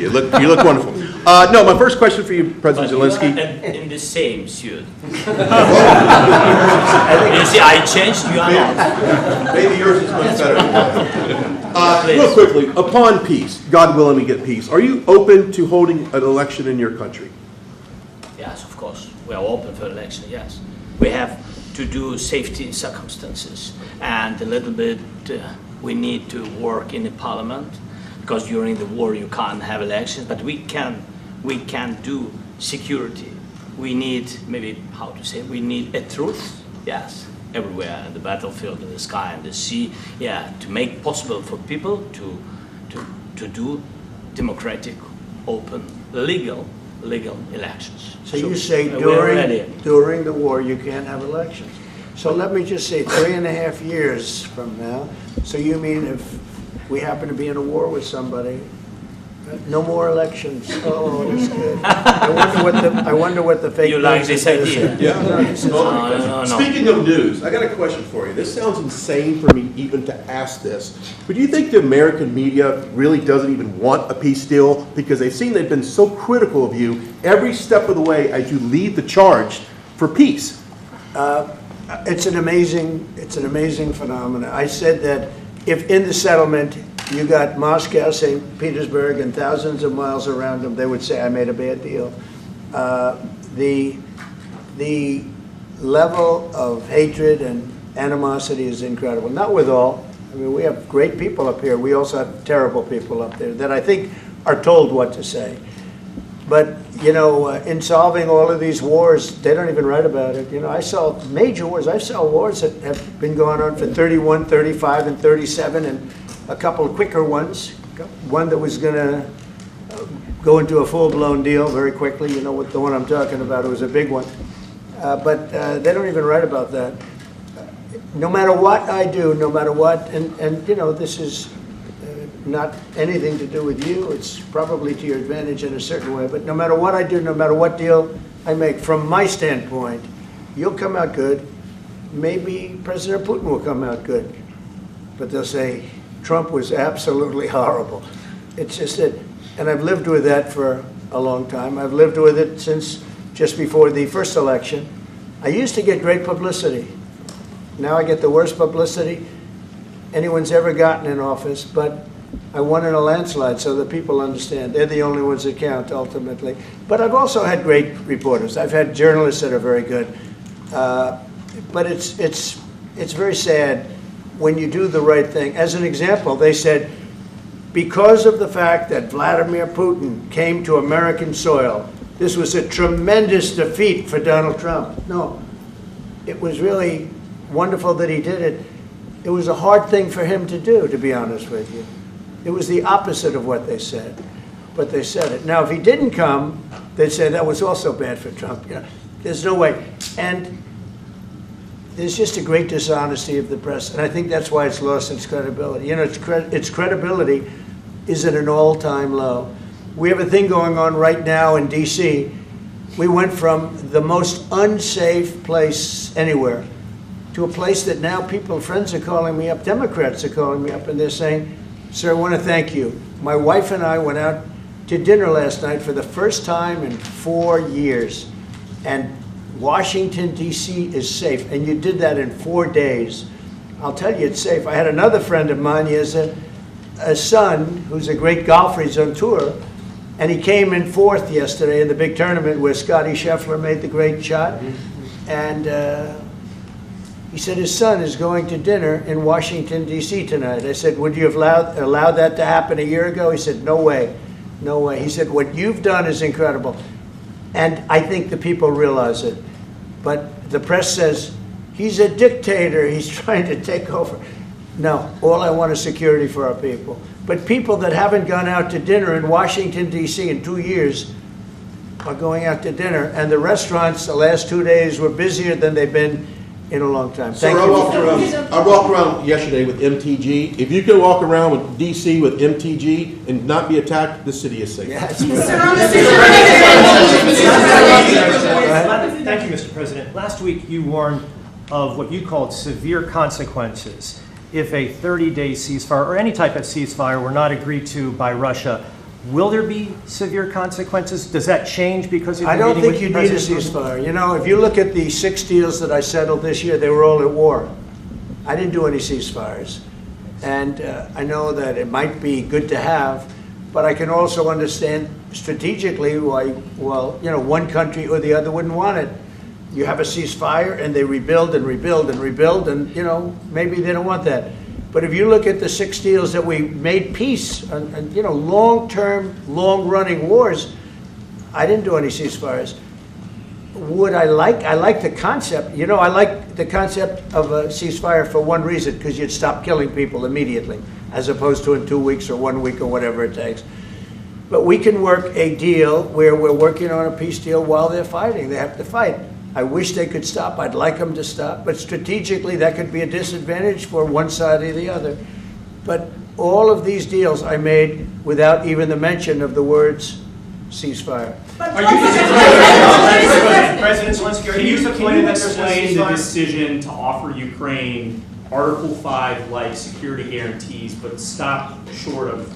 You look wonderful. No, my first question for you, President Zelenskyy. In the same suit. You see, I changed. You are not. Maybe yours is much better. Real quickly, upon peace, God willing, we get peace. Are you open to holding an election in your country? Yes, of course. We are open for election. Yes, we have to do safety circumstances, and a little bit we need to work in the parliament. Because during the war you can't have elections, but we can do security. We need, maybe how to say, we need a truth, yes, everywhere, in the battlefield, in the sky, in the sea, yeah, to make possible for people to do democratic, open, legal elections. So you say during the war you can't have elections. So let me just say 3.5 years from now, so you mean if we happen to be in a war with somebody, no more elections. Oh, that's good. I wonder what the fake news like this idea? Yeah. No. Speaking of news, I got a question for you. This sounds insane for me even to ask this, but do you think the American media really doesn't even want a peace deal because they've seen they've been so critical of you every step of the way as you lead the charge for peace? It's an amazing phenomenon. I said that if in the settlement you got Moscow, St. Petersburg, and thousands of miles around them, they would say, I made a bad deal. The level of hatred and animosity is incredible. Not with all. I mean, we have great people up here. We also have terrible people up there that I think are told what to say. But, you know, in solving all of these wars, they don't even write about it. You know, I saw major wars. I saw wars that have been going on for 31, 35, and 37, and a couple of quicker ones. One that was going to go into a full-blown deal very quickly. You know what the one I'm talking about. It was a big one. But they don't even write about that. No matter what I do, no matter what, and you know, this is not anything to do with you. It's probably to your advantage in a certain way. But no matter what I do, no matter what deal I make, from my standpoint, you'll come out good. Maybe President Putin will come out good. But they'll say, Trump was absolutely horrible. It's just that, and I've lived with that for a long time. I've lived with it since just before the first election. I used to get great publicity. Now I get the worst publicity anyone's ever gotten in office, but I won in a landslide, so that people understand. They're the only ones that count, ultimately. But I've also had great reporters. I've had journalists that are very good. But it's very sad when you do the right thing. As an example, they said, because of the fact that Vladimir Putin came to American soil, this was a tremendous defeat for Donald Trump. No, it was really wonderful that he did it. It was a hard thing for him to do, to be honest with you. It was the opposite of what they said, but they said it. Now, if he didn't come, they'd say that was also bad for Trump. You know, there's no way. And there's just a great dishonesty of the press, and I think that's why it's lost its credibility. You know, its credibility is at an all-time low. We have a thing going on right now in D.C. We went from the most unsafe place anywhere to a place that now friends are calling me up, Democrats are calling me up, and they're saying, sir, I want to thank you. My wife and I went out to dinner last night for the first time in 4 years, and Washington, D.C. is safe, and you did that in 4 days. I'll tell you, it's safe. I had another friend of mine. He has a son who's a great golfer. He's on tour, and he came in 4th yesterday in the big tournament where Scotty Scheffler made the great shot, and he said his son is going to dinner in Washington, D.C. tonight. I said, would you have allowed that to happen a year ago? He said, no way, no way. He said, what you've done is incredible. And I think the people realize it. But the press says, he's a dictator, he's trying to take over. No, all I want is security for our people. But people that haven't gone out to dinner in Washington, D.C. in 2 years are going out to dinner. And the restaurants the last 2 days were busier than they've been in a long time. Thank you. I walked around yesterday with MTG. If you can walk around with DC with MTG and not be attacked, the city is safe. Yes. Thank you, Mr. President. Last week you warned of what you called severe consequences if a 30-day ceasefire or any type of ceasefire were not agreed to by Russia Will there be severe consequences? Does that change because of I your don't meeting think you with need a President Putin? ceasefire. You know, if you look at the 6 deals that I settled this year, they were all at war. I didn't do any ceasefires. And I know that it might be good to have, but I can also understand strategically why, well, you know, one country or the other wouldn't want it. You have a ceasefire and they rebuild and rebuild and rebuild, and, you know, maybe they don't want that. But if you look at the 6 deals that we made peace and you know, long-term, long-running wars, I didn't do any ceasefires. Would I like the concept, you know, I like the concept of a ceasefire for one reason, because you'd stop killing people immediately, as opposed to in 2 weeks or 1 week or whatever it takes. But we can work a deal where we're working on a peace deal while they're fighting. They have to fight. I wish they could stop. I'd like them to stop. But strategically, that could be a disadvantage for one side or the other. But all of these deals I made without even the mention of the words ceasefire. Are you President Zelenskyy, are you Can disappointed you that there's no explain the ceasefire? decision to offer Ukraine Article 5-like security guarantees, but stop short of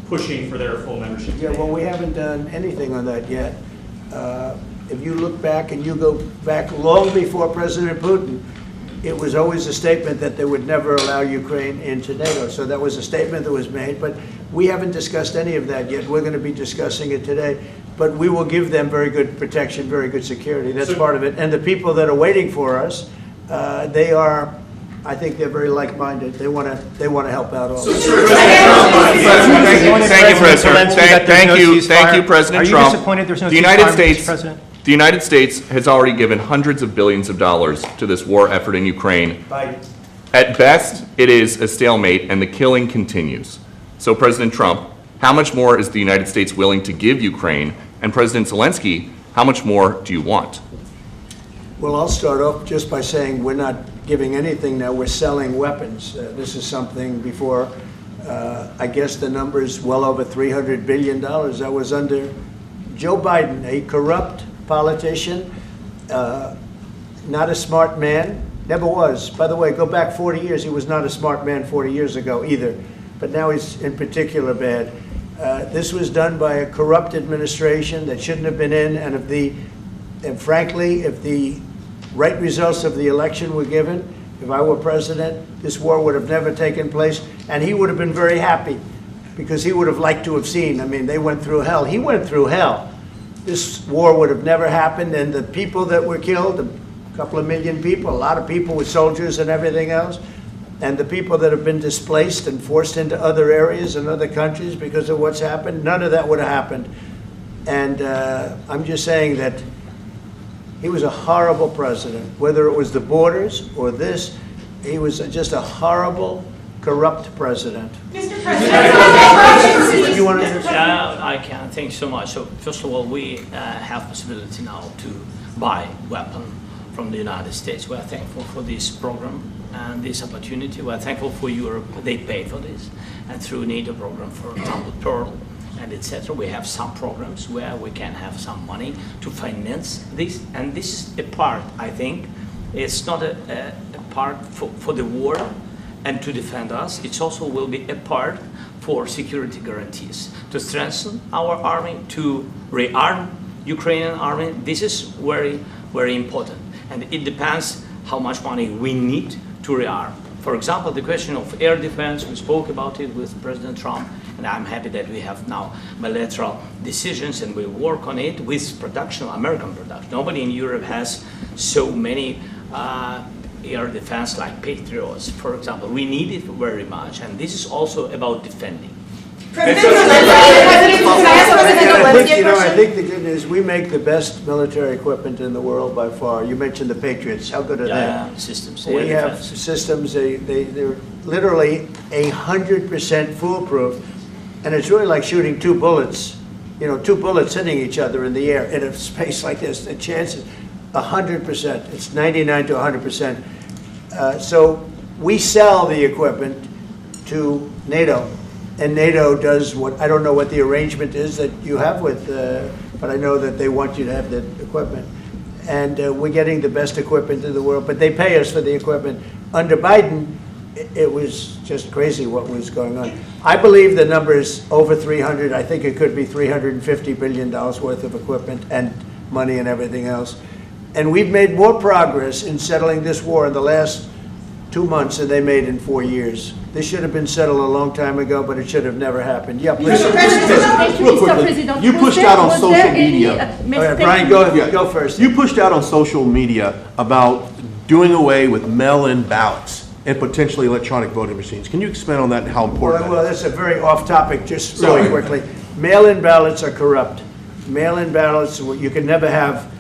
pushing for their full membership? Yeah, well, we haven't done anything on that yet. If you look back and you go back long before President Putin, it was always a statement that they would never allow Ukraine into NATO. So that was a statement that was made, but we haven't discussed any of that yet. We're going to be discussing it today. But we will give them very good protection, very good security. That's part of it. And the people that are waiting for us, they are, I think they're very like-minded. They want to help out also. Thank you, President. Thank you, President Trump. Are you disappointed there's no The United ceasefire, Mr. States, President? the United States has already given hundreds of billions of dollars to this war effort in Ukraine. At best, it is a stalemate, and the killing continues. So, President Trump, how much more is the United States willing to give Ukraine? And President Zelenskyy, how much more do you want? Well, I'll start off just by saying we're not giving anything now. We're selling weapons. This is something before, I guess the number is well over $300 billion. That was under Joe Biden, a corrupt politician, not a smart man, never was. By the way, go back 40 years, he was not a smart man 40 years ago either, but now he's in particular bad. This was done by a corrupt administration that shouldn't have been in, and frankly, if the right results of the election were given, if I were president, this war would have never taken place, and he would have been very happy, because he would have liked to have seen. I mean, they went through hell. He went through hell. This war would have never happened, and the people that were killed, a couple of million people, a lot of people with soldiers and everything else, and the people that have been displaced and forced into other areas and other countries because of what's happened, none of that would have happened. And I'm just saying that he was a horrible president. Whether it was the borders or this, he was just a horrible, corrupt president. Mr. President, You want to I can. Thank you so much. So first of all, we have possibility now to buy weapon from the United States. We are thankful for this program and this opportunity. We are thankful for Europe. They pay for this. And through NATO program, for example, Pearl and etc., we have some programs where we can have some money to finance this. And this is a part, I think, it's not a part for the war and to defend us. It also will be a part for security guarantees, to strengthen our army, to rearm Ukrainian army. This is very, very important. And it depends how much money we need to rearm. For example, the question of air defense, we spoke about it with President Trump, and I'm happy that we have now bilateral decisions and we work on it with production, American production. Nobody in Europe has so many air defense like Patriots, for example. We need it very much, and this is also about defending. I think the good news, we make the best military equipment in the world by far. You mentioned the Patriots. How good are they? Systems. We air have defense. systems, they're literally 100% foolproof. And it's really like shooting two bullets, you know, two bullets hitting each other in the air in a space like this. The chance is 100%. It's 99 to 100%. So we sell the equipment to NATO. And NATO does what, I don't know what the arrangement is that you have with, but I know that they want you to have the equipment. And we're getting the best equipment in the world, but they pay us for the equipment. Under Biden, it was just crazy what was going on. I believe the number is over 300. I think it could be $350 billion worth of equipment and money and everything else. And we've made more progress in settling this war in the last 2 months than they made in 4 years. This should have been settled a long time ago, but it should have never happened. Yeah, please. Real quickly, you pushed out on social media. All right, Brian, go first. You pushed out on social media about doing away with mail-in ballots and potentially electronic voting machines. Can you expand on that and how important Well, that is? that's a very off-topic, just Sorry. really quickly. Mail-in ballots are corrupt. Mail-in ballots, you can never have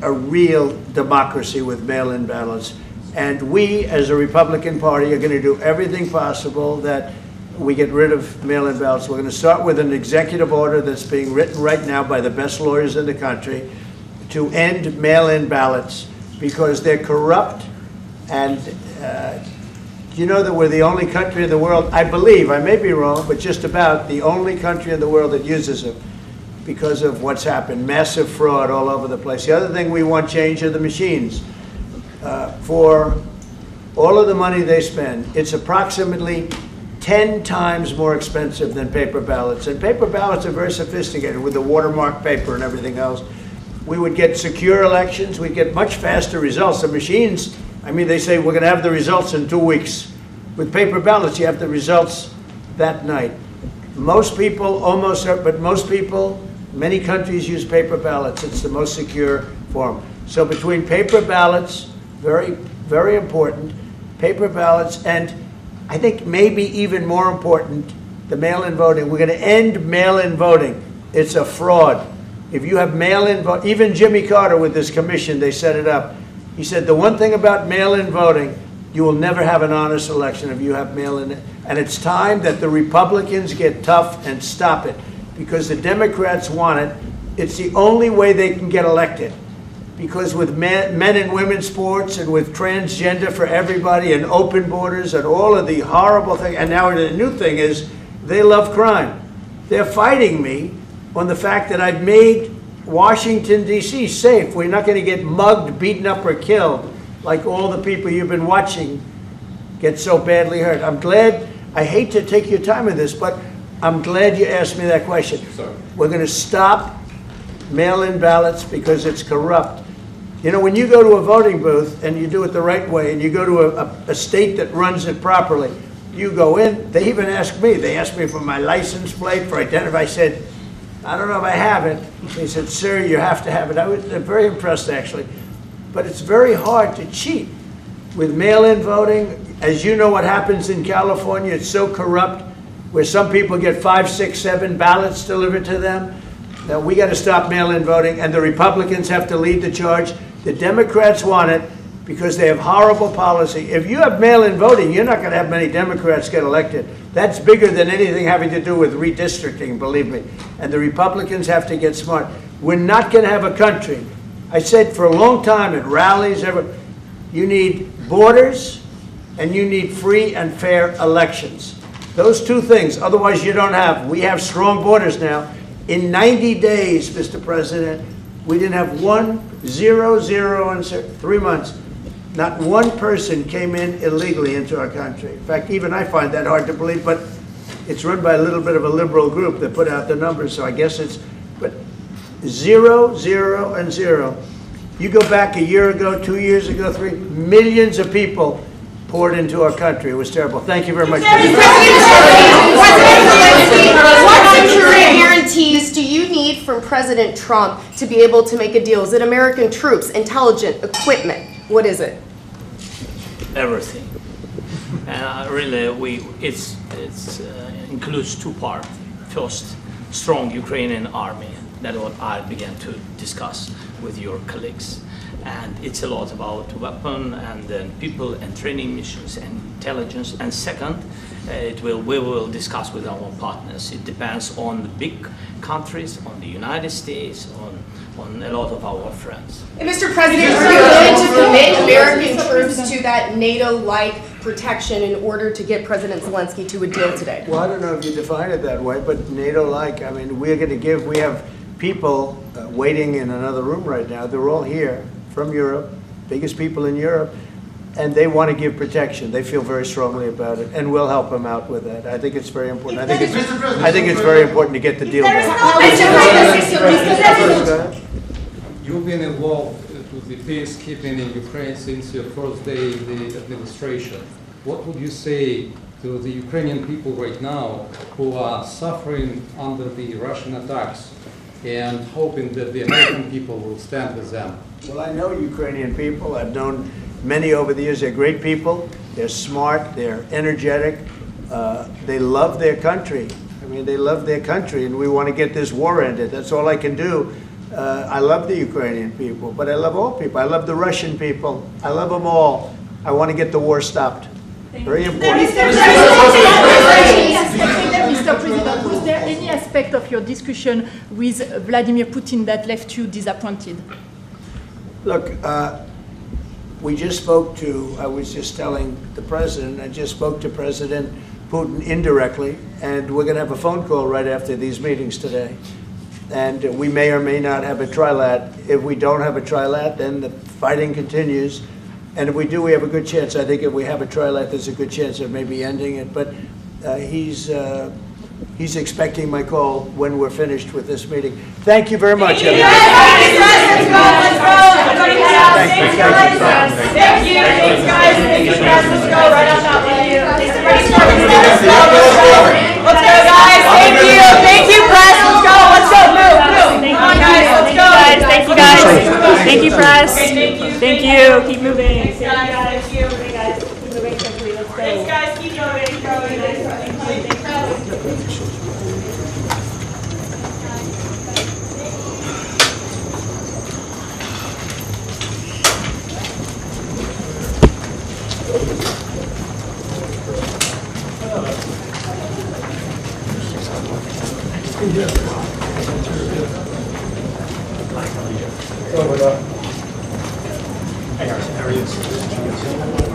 a real democracy with mail-in ballots. And we, as a Republican Party, are going to do everything possible that we get rid of mail-in ballots. We're going to start with an executive order that's being written right now by the best lawyers in the country to end mail-in ballots because they're corrupt. And you know that we're the only country in the world, I believe, I may be wrong, but just about the only country in the world that uses them because of what's happened. Massive fraud all over the place. The other thing we want change are the machines. For all of the money they spend, it's approximately 10 times more expensive than paper ballots. And paper ballots are very sophisticated with the watermark paper and everything else. We would get secure elections. We'd get much faster results. The machines, I mean, they say we're going to have the results in 2 weeks. With paper ballots, you have the results that night. Most people, but most people, many countries use paper ballots. It's the most secure form. So between paper ballots, very, very important, paper ballots, and I think maybe even more important, the mail-in voting. We're going to end mail-in voting. It's a fraud. If you have mail-in vote, even Jimmy Carter with this commission, they set it up. He said the one thing about mail-in voting, you will never have an honest election if you have mail-in. And it's time that the Republicans get tough and stop it because the Democrats want it. It's the only way they can get elected. Because with men and women's sports and with transgender for everybody and open borders and all of the horrible things, and now the new thing is they love crime. They're fighting me on the fact that I've made Washington, D.C. safe. We're not going to get mugged, beaten up, or killed like all the people you've been watching get so badly hurt. I'm glad, I hate to take your time with this, but I'm glad you asked me that question. Sorry. We're going to stop mail-in ballots because it's corrupt. You know, when you go to a voting booth and you do it the right way and you go to a state that runs it properly, you go in, they even ask me, they asked me for my license plate, for identity. I said, I don't know if I have it. They said, sir, you have to have it. I was very impressed, actually. But it's very hard to cheat with mail-in voting. As you know what happens in California, it's so corrupt, where some people get 5, 6, 7 ballots delivered to them. Now, we got to stop mail-in voting, and the Republicans have to lead the charge. The Democrats want it because they have horrible policy. If you have mail-in voting, you're not going to have many Democrats get elected. That's bigger than anything having to do with redistricting, believe me. And the Republicans have to get smart. We're not going to have a country. I said for a long time at rallies, you need borders and you need free and fair elections. Those two things, otherwise you don't have. We have strong borders now. In 90 days, Mr. President, we didn't have 0 in 3 months. Not one person came in illegally into our country. In fact, even I find that hard to believe, but it's run by a little bit of a liberal group that put out the numbers, so I guess it's, but 0, 0, and 0. You go back a year ago, 2 years ago, 3 millions of people poured into our country. It was terrible. Thank you very much. What security guarantees do you need from President Trump to be able to make a deal? Is it American troops, intelligence, equipment? What is it? Everything. And really, it includes 2 parts. First, strong Ukrainian army. That's what I began to discuss with your colleagues. And it's a lot about weapon and then people and training missions and intelligence. And second, we will discuss with our partners. It depends on the big countries, on the United States, on a lot of our friends. And Mr. President, are you willing to commit American troops to that NATO-like protection in order to get President Zelenskyy to a deal today? Well, I don't know if you define it that way, but NATO-like, I mean, we're going to give, we have people waiting in another room right now. They're all here from Europe, biggest people in Europe. and they want to give protection. They feel very strongly about it, and we'll help them out with that. I think it's very important. I think it's very important to get the deal done. You've been involved with the peacekeeping in Ukraine since your first day in the administration. What would you say to the Ukrainian people right now who are suffering under the Russian attacks and hoping that the American people will stand with them? Well, I know Ukrainian people. I've known many over the years. They're great people. They're smart. They're energetic. They love their country. I mean, they love their country, and we want to get this war ended. That's all I can do. I love the Ukrainian people, but I love all people. I love the Russian people. I love them all. I want to get the war stopped. Very important. Mr. President, was there any aspect of your discussion with Vladimir Putin that left you disappointed? Look, we just spoke to, I was just telling the president, I just spoke to President Putin indirectly, and we're going to have a phone call right after these meetings today. And we may or may not have a trilat. If we don't have a trilat, then the fighting continues. And if we do, we have a good chance. I think if we have a trilat, there's a good chance of maybe ending it. But he's expecting my call when we're finished with this meeting. Thank you very much, everybody. Thank you. Thanks, guys. Thank you, guys. Let's go right on that way. Let's go, guys. Thank you. Thank you, press. Let's go. Let's go. Move. Come on, guys. Let's go. Thank you, guys. Thank you, press. Thank you. Keep moving. Thanks, guys. Thank you. Hey, guys. Keep moving quickly. Let's go. Thanks, guys. Keep going. Keep going. How are you?